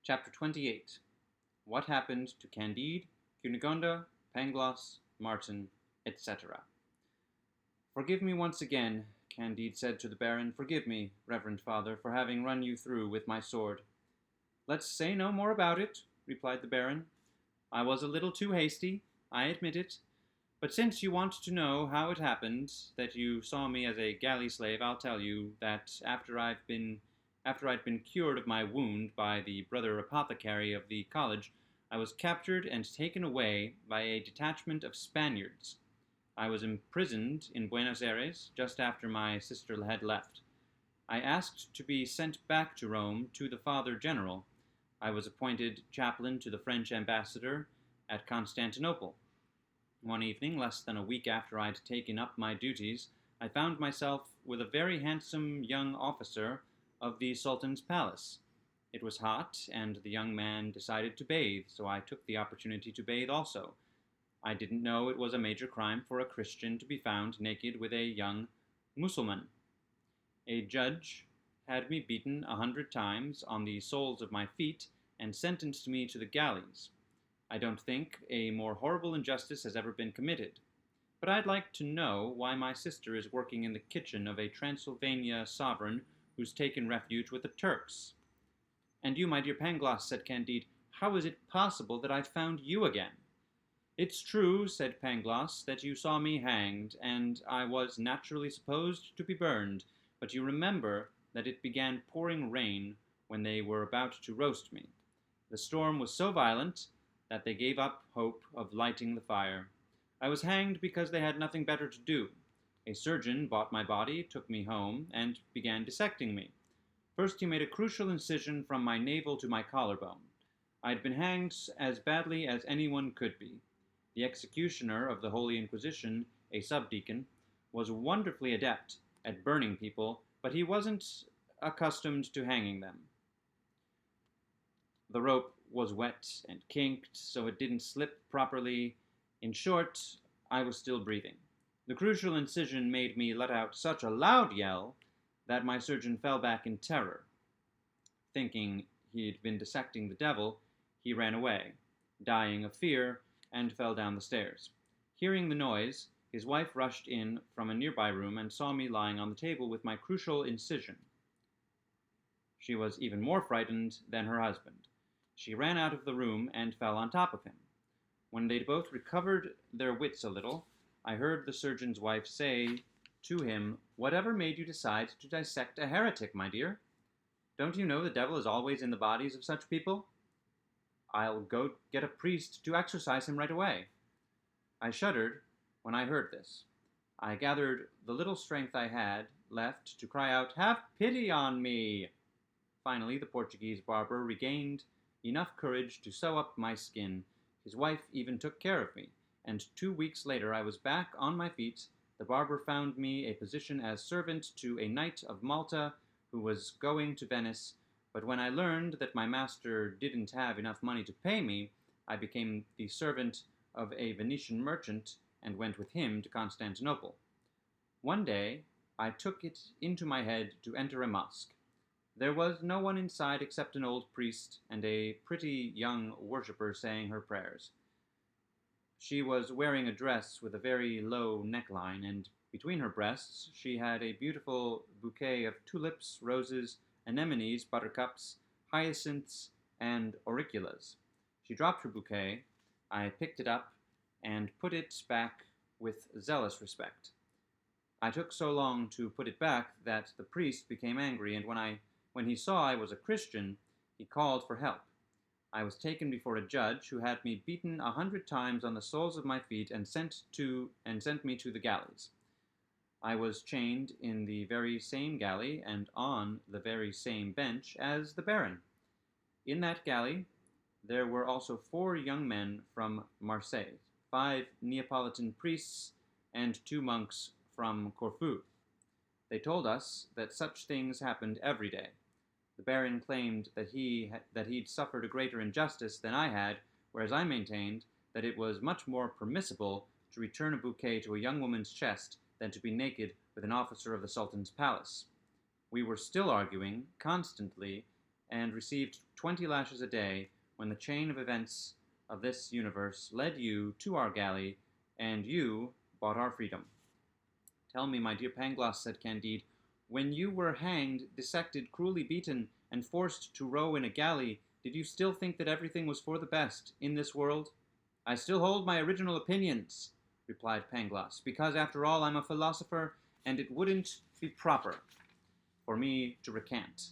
Chapter 28. What happened to Candide, Cunegonde, Pangloss, Martin, etc. "Forgive me once again," Candide said to the Baron. "Forgive me, reverend father, for having run you through with my sword." "Let's say no more about it," replied the Baron. "I was a little too hasty, I admit it. But since you want to know how it happened that you saw me as a galley slave, I'll tell you that after I'd been cured of my wound by the brother apothecary of the college, I was captured and taken away by a detachment of Spaniards. I was imprisoned in Buenos Aires just after my sister had left. I asked to be sent back to Rome to the Father General. I was appointed chaplain to the French ambassador at Constantinople. One evening, less than a week after I'd taken up my duties, I found myself with a very handsome young officer of the Sultan's palace. It was hot, and the young man decided to bathe, so I took the opportunity to bathe also. I didn't know it was a major crime for a Christian to be found naked with a young Mussulman. A judge had me beaten 100 times on the soles of my feet and sentenced me to the galleys. I don't think a more horrible injustice has ever been committed. But I'd like to know why my sister is working in the kitchen of a Transylvania sovereign who's taken refuge with the Turks." "And you, my dear Pangloss," said Candide, "how is it possible that I've found you again?" "It's true," said Pangloss, "that you saw me hanged, and I was naturally supposed to be burned, but you remember that it began pouring rain when they were about to roast me. The storm was so violent that they gave up hope of lighting the fire. I was hanged because they had nothing better to do. A surgeon bought my body, took me home, and began dissecting me. First he made a crucial incision from my navel to my collarbone. I had been hanged as badly as anyone could be. The executioner of the Holy Inquisition, a subdeacon, was wonderfully adept at burning people, but he wasn't accustomed to hanging them. The rope was wet and kinked, so it didn't slip properly. In short, I was still breathing. The crucial incision made me let out such a loud yell that my surgeon fell back in terror. Thinking he'd been dissecting the devil, he ran away, dying of fear, and fell down the stairs. Hearing the noise, his wife rushed in from a nearby room and saw me lying on the table with my crucial incision. She was even more frightened than her husband. She ran out of the room and fell on top of him. When they'd both recovered their wits a little, I heard the surgeon's wife say to him, "Whatever made you decide to dissect a heretic, my dear? Don't you know the devil is always in the bodies of such people? I'll go get a priest to exorcise him right away." I shuddered when I heard this. I gathered the little strength I had left to cry out, "Have pity on me!" Finally, the Portuguese barber regained enough courage to sew up my skin. His wife even took care of me, and 2 weeks later I was back on my feet. The barber found me a position as servant to a knight of Malta who was going to Venice, but when I learned that my master didn't have enough money to pay me, I became the servant of a Venetian merchant and went with him to Constantinople. One day I took it into my head to enter a mosque. There was no one inside except an old priest and a pretty young worshipper saying her prayers. She was wearing a dress with a very low neckline, and between her breasts she had a beautiful bouquet of tulips, roses, anemones, buttercups, hyacinths, and auriculas. She dropped her bouquet. I picked it up and put it back with zealous respect. I took so long to put it back that the priest became angry, and when he saw I was a Christian, he called for help. I was taken before a judge who had me beaten 100 times on the soles of my feet and sent me to the galleys. I was chained in the very same galley and on the very same bench as the Baron. In that galley there were also 4 young men from Marseille, 5 Neapolitan priests, and 2 monks from Corfu. They told us that such things happened every day. The Baron claimed that he'd suffered a greater injustice than I had, whereas I maintained that it was much more permissible to return a bouquet to a young woman's chest than to be naked with an officer of the Sultan's palace. We were still arguing constantly and received 20 lashes a day when the chain of events of this universe led you to our galley, and you bought our freedom. Tell me, my dear Pangloss, said Candide, when you were hanged, dissected, cruelly beaten, and forced to row in a galley, did you still think that everything was for the best in this world? I still hold my original opinions, replied Pangloss, because after all I'm a philosopher, and it wouldn't be proper for me to recant,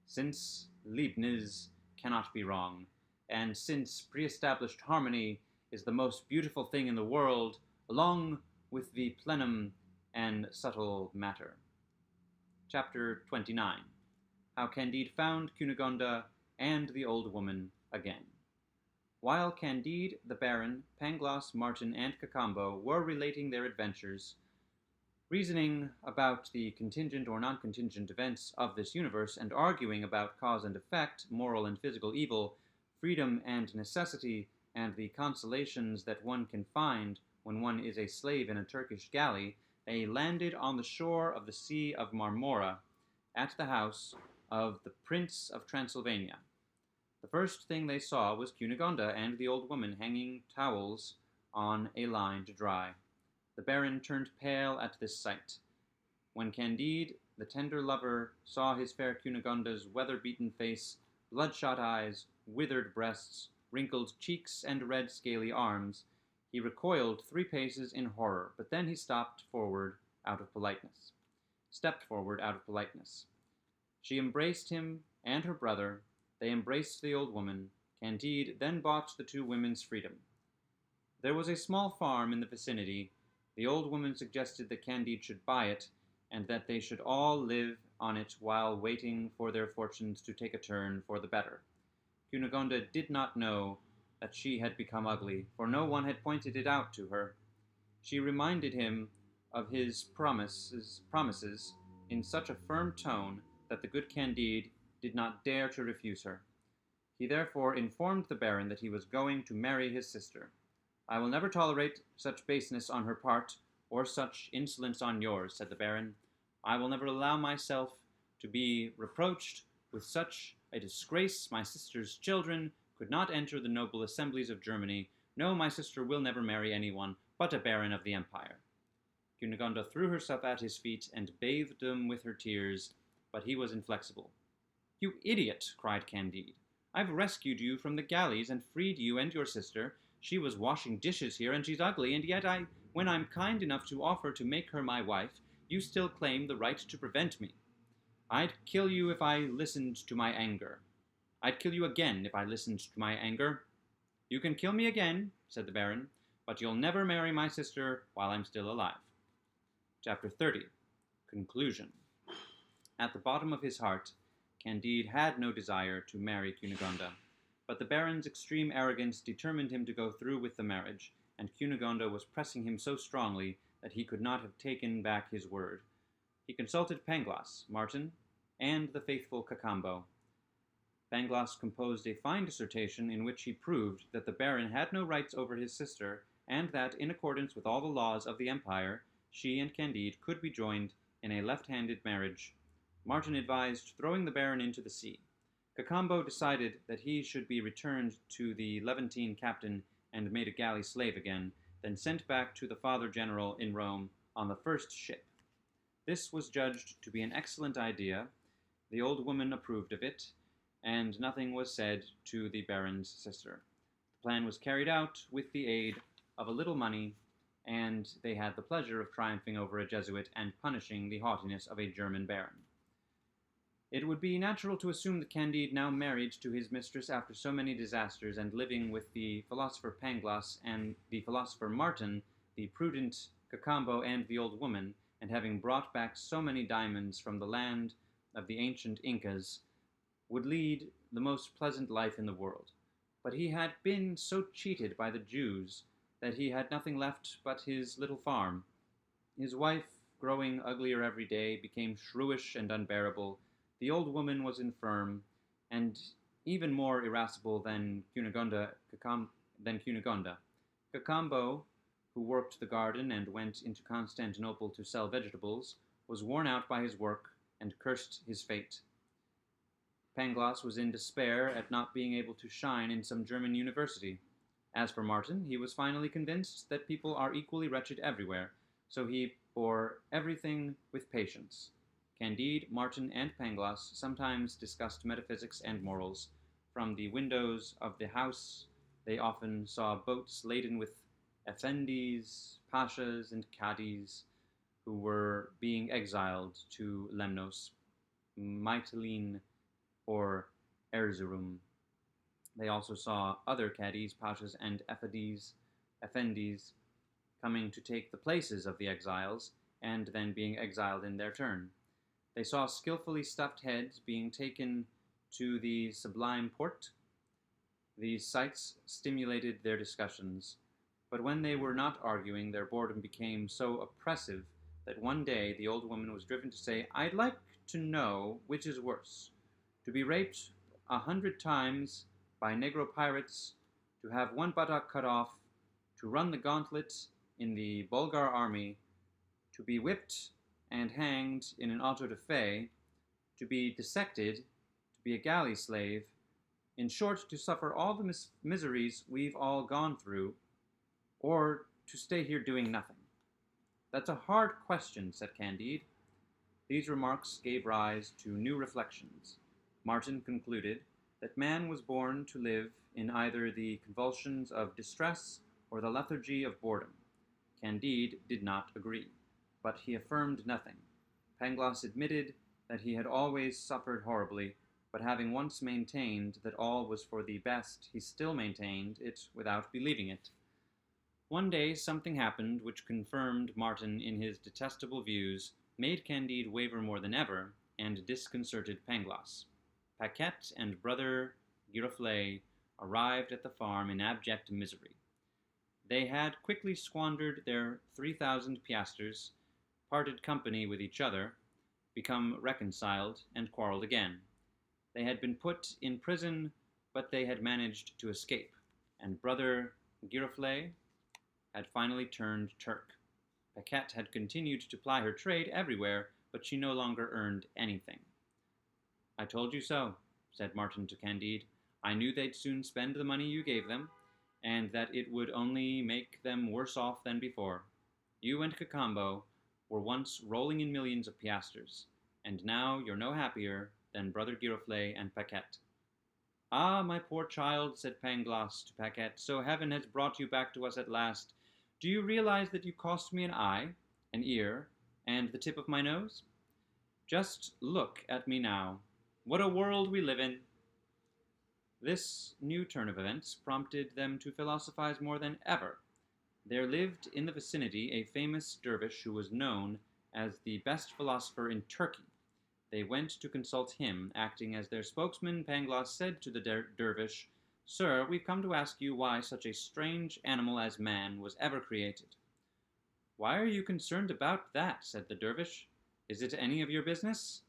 since Leibniz cannot be wrong, and since pre-established harmony is the most beautiful thing in the world, along with the plenum and subtle matter. Chapter 29. How Candide found Cunegonde and the old woman again. While Candide, the Baron, Pangloss, Martin, and Cacambo were relating their adventures, reasoning about the contingent or non-contingent events of this universe, and arguing about cause and effect, moral and physical evil, freedom and necessity, and the consolations that one can find when one is a slave in a Turkish galley, they landed on the shore of the Sea of Marmora, at the house of the Prince of Transylvania. The first thing they saw was Cunegonde and the old woman hanging towels on a line to dry. The Baron turned pale at this sight. When Candide, the tender lover, saw his fair Cunegonde's weather-beaten face, bloodshot eyes, withered breasts, wrinkled cheeks, and red scaly arms, he recoiled 3 paces in horror, but then he stepped forward out of politeness. She embraced him and her brother. They embraced the old woman. Candide then bought the 2 women's freedom. There was a small farm in the vicinity. The old woman suggested that Candide should buy it, and that they should all live on it while waiting for their fortunes to take a turn for the better. Cunegonde did not know that she had become ugly, for no one had pointed it out to her. She reminded him of his promises in such a firm tone that the good Candide did not dare to refuse her. He therefore informed the Baron that he was going to marry his sister. I will never tolerate such baseness on her part, or such insolence on yours, said the Baron. I will never allow myself to be reproached with such a disgrace. My sister's children could not enter the noble assemblies of Germany. No, my sister will never marry anyone but a baron of the empire. Cunegonde threw herself at his feet and bathed them with her tears, but he was inflexible. You idiot, cried Candide. I've rescued you from the galleys and freed you and your sister. She was washing dishes here, and she's ugly, and yet when I'm kind enough to offer to make her my wife, you still claim the right to prevent me. I'd kill you if I listened to my anger. I'd kill you again if I listened to my anger. You can kill me again, said the Baron, but you'll never marry my sister while I'm still alive. Chapter 30. Conclusion. At the bottom of his heart, Candide had no desire to marry Cunegonde, but the Baron's extreme arrogance determined him to go through with the marriage, and Cunegonde was pressing him so strongly that he could not have taken back his word. He consulted Pangloss, Martin, and the faithful Cacambo. Pangloss composed a fine dissertation in which he proved that the Baron had no rights over his sister, and that, in accordance with all the laws of the empire, she and Candide could be joined in a left-handed marriage. Martin advised throwing the Baron into the sea. Cacambo decided that he should be returned to the Levantine captain and made a galley slave again, then sent back to the Father General in Rome on the first ship. This was judged to be an excellent idea. The old woman approved of it, and nothing was said to the Baron's sister. The plan was carried out with the aid of a little money, and they had the pleasure of triumphing over a Jesuit and punishing the haughtiness of a German baron. It would be natural to assume that Candide, now married to his mistress after so many disasters, and living with the philosopher Pangloss and the philosopher Martin, the prudent Cacambo, and the old woman, and having brought back so many diamonds from the land of the ancient Incas, would lead the most pleasant life in the world. But he had been so cheated by the Jews that he had nothing left but his little farm. His wife, growing uglier every day, became shrewish and unbearable. The old woman was infirm, and even more irascible than Cunegonde. Cacambo, who worked the garden and went into Constantinople to sell vegetables, was worn out by his work and cursed his fate. Pangloss was in despair at not being able to shine in some German university. As for Martin, he was finally convinced that people are equally wretched everywhere, so he bore everything with patience. Candide, Martin, and Pangloss sometimes discussed metaphysics and morals. From the windows of the house they often saw boats laden with effendis, pashas, and cadis who were being exiled to Lemnos, Mytilene, or Erzurum. They also saw other cadis, pashas, and effendis coming to take the places of the exiles, and then being exiled in their turn. They saw skillfully stuffed heads being taken to the Sublime Porte. These sights stimulated their discussions, but when they were not arguing, their boredom became so oppressive that one day the old woman was driven to say, "I'd like to know which is worse, to be raped 100 times by Negro pirates, to have one buttock cut off, to run the gauntlet in the Bulgar army, to be whipped and hanged in an auto da fe, to be dissected, to be a galley slave, in short, to suffer all the miseries we've all gone through, or to stay here doing nothing?" "That's a hard question," said Candide. These remarks gave rise to new reflections. Martin concluded that man was born to live in either the convulsions of distress or the lethargy of boredom. Candide did not agree, but he affirmed nothing. Pangloss admitted that he had always suffered horribly, but having once maintained that all was for the best, he still maintained it without believing it. One day something happened which confirmed Martin in his detestable views, made Candide waver more than ever, and disconcerted Pangloss. Paquette and brother Giroflée arrived at the farm in abject misery. They had quickly squandered their 3,000 piastres, parted company with each other, become reconciled, and quarrelled again. They had been put in prison, but they had managed to escape, and brother Giroflée had finally turned Turk. Paquette had continued to ply her trade everywhere, but she no longer earned anything. "I told you so," said Martin to Candide. "I knew they'd soon spend the money you gave them, and that it would only make them worse off than before. You and Cacambo were once rolling in millions of piastres, and now you're no happier than brother Giroflée and Paquette." "Ah, my poor child," said Pangloss to Paquette, "so heaven has brought you back to us at last. Do you realize that you cost me an eye, an ear, and the tip of my nose? Just look at me now. What a world we live in!" This new turn of events prompted them to philosophize more than ever. There lived in the vicinity a famous dervish who was known as the best philosopher in Turkey. They went to consult him. Acting as their spokesman, Pangloss said to the dervish, "Sir, we've come to ask you why such a strange animal as man was ever created." "Why are you concerned about that?" said the dervish. "Is it any of your business?"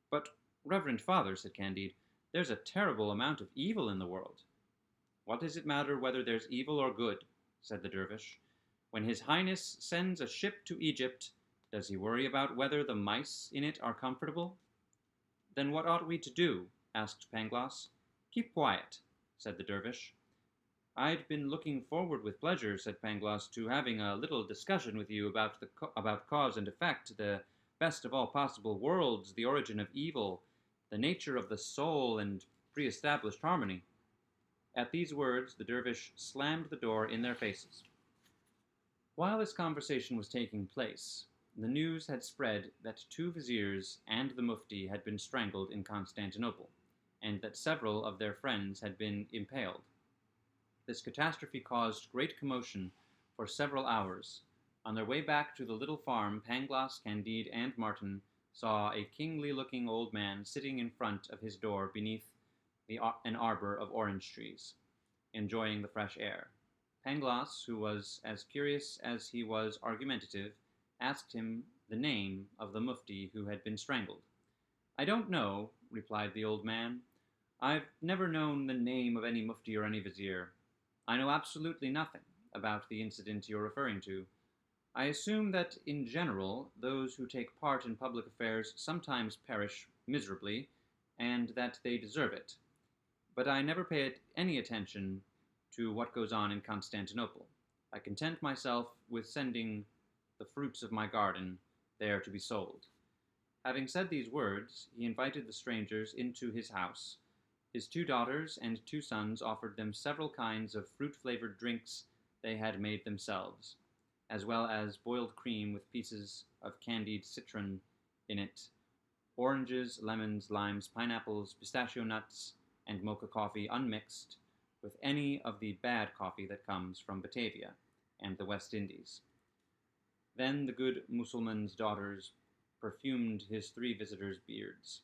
"But, reverend father," said Candide, "there's a terrible amount of evil in the world." "What does it matter whether there's evil or good?" said the dervish. "When his highness sends a ship to Egypt, does he worry about whether the mice in it are comfortable?" "Then what ought we to do?" asked Pangloss. "Keep quiet," said the dervish. "I'd been looking forward with pleasure," said Pangloss, "to having a little discussion with you about cause and effect, the best of all possible worlds, the origin of evil, the nature of the soul, and pre-established harmony." At these words the dervish slammed the door in their faces. While this conversation was taking place, the news had spread that 2 viziers and the mufti had been strangled in Constantinople, and that several of their friends had been impaled. This catastrophe caused great commotion for several hours. On their way back to the little farm, Pangloss, Candide, and Martin saw a kingly-looking old man sitting in front of his door beneath an arbor of orange trees, enjoying the fresh air. Pangloss, who was as curious as he was argumentative, asked him the name of the mufti who had been strangled. "I don't know," replied the old man. "I've never known the name of any mufti or any vizier. I know absolutely nothing about the incident you're referring to. I assume that, in general, those who take part in public affairs sometimes perish miserably, and that they deserve it. But I never pay any attention to what goes on in Constantinople. I content myself with sending the fruits of my garden there to be sold. Having said these words, he invited the strangers into his house. His 2 daughters and 2 sons offered them several kinds of fruit-flavored drinks they had made themselves, as well as boiled cream with pieces of candied citron in it, oranges, lemons, limes, pineapples, pistachio nuts, and mocha coffee unmixed with any of the bad coffee that comes from Batavia and the West Indies. Then the good Mussulman's daughters perfumed his 3 visitors' beards.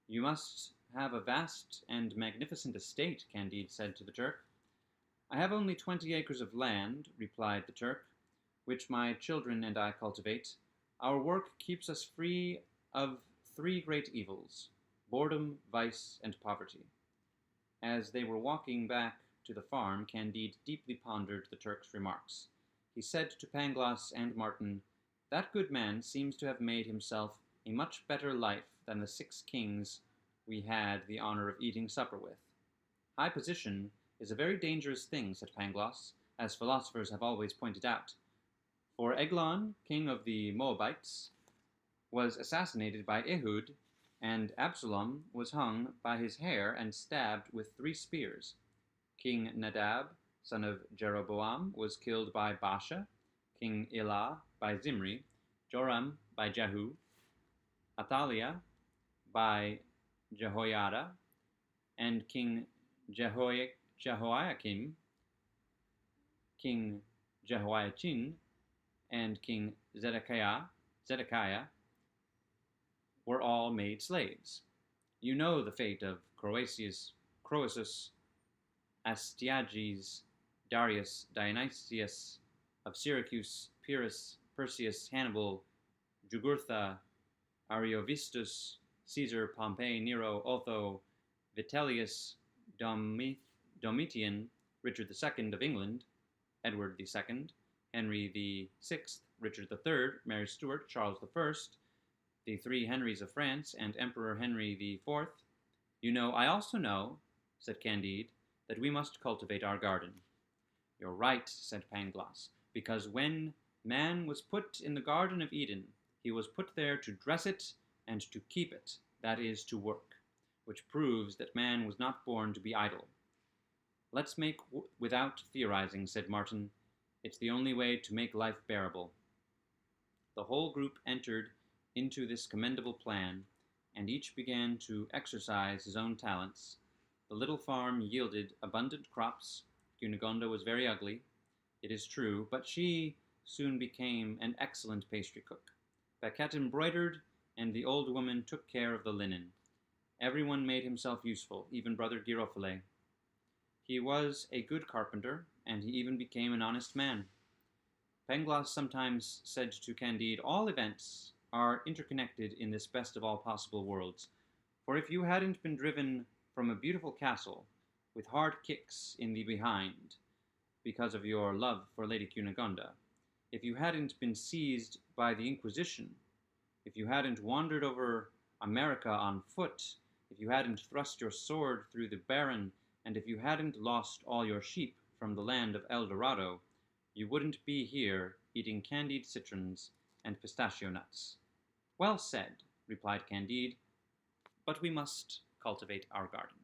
"You must have a vast and magnificent estate," Candide said to the Turk. "I have only 20 acres of land," replied the Turk, "which my children and I cultivate. Our work keeps us free of 3 great evils: boredom, vice, and poverty." As they were walking back to the farm, Candide deeply pondered the Turk's remarks. He said to Pangloss and Martin, "That good man seems to have made himself a much better life than the 6 kings we had the honor of eating supper with." "High position is a very dangerous thing," said Pangloss, "as philosophers have always pointed out. For Eglon, king of the Moabites, was assassinated by Ehud, and Absalom was hung by his hair and stabbed with 3 spears. King Nadab, son of Jeroboam, was killed by Baasha, King Elah by Zimri, Joram by Jehu, Athaliah by Jehoiada, and King Jehoiakim, King Jehoiachin, and King Zedekiah were all made slaves. You know the fate of Croesus, Astyages, Darius, Dionysius of Syracuse, Pyrrhus, Perseus, Hannibal, Jugurtha, Ariovistus, Caesar, Pompey, Nero, Otho, Vitellius, Domitian, Richard II of England, Edward II, Henry VI, Richard III, Mary Stuart, Charles I, the 3 Henrys of France, and Emperor Henry IV. You know, I also know, said Candide, that we must cultivate our garden. You're right, said Pangloss, because when man was put in the Garden of Eden, he was put there to dress it and to keep it, that is, to work, which proves that man was not born to be idle. Let's make without theorizing, said Martin. It's the only way to make life bearable. The whole group entered into this commendable plan, and each began to exercise his own talents. The little farm yielded abundant crops. Cunegonde was very ugly, it is true, but she soon became an excellent pastry cook. Paquette embroidered, and the old woman took care of the linen. Everyone made himself useful, even Brother Giroflée. He was a good carpenter, and he even became an honest man. Pangloss sometimes said to Candide, all events are interconnected in this best of all possible worlds, for if you hadn't been driven from a beautiful castle, with hard kicks in the behind, because of your love for Lady Cunegonde, if you hadn't been seized by the Inquisition, if you hadn't wandered over America on foot, if you hadn't thrust your sword through the Baron, and if you hadn't lost all your sheep from the land of El Dorado, you wouldn't be here eating candied citrons and pistachio nuts. Well said, replied Candide, but we must cultivate our garden.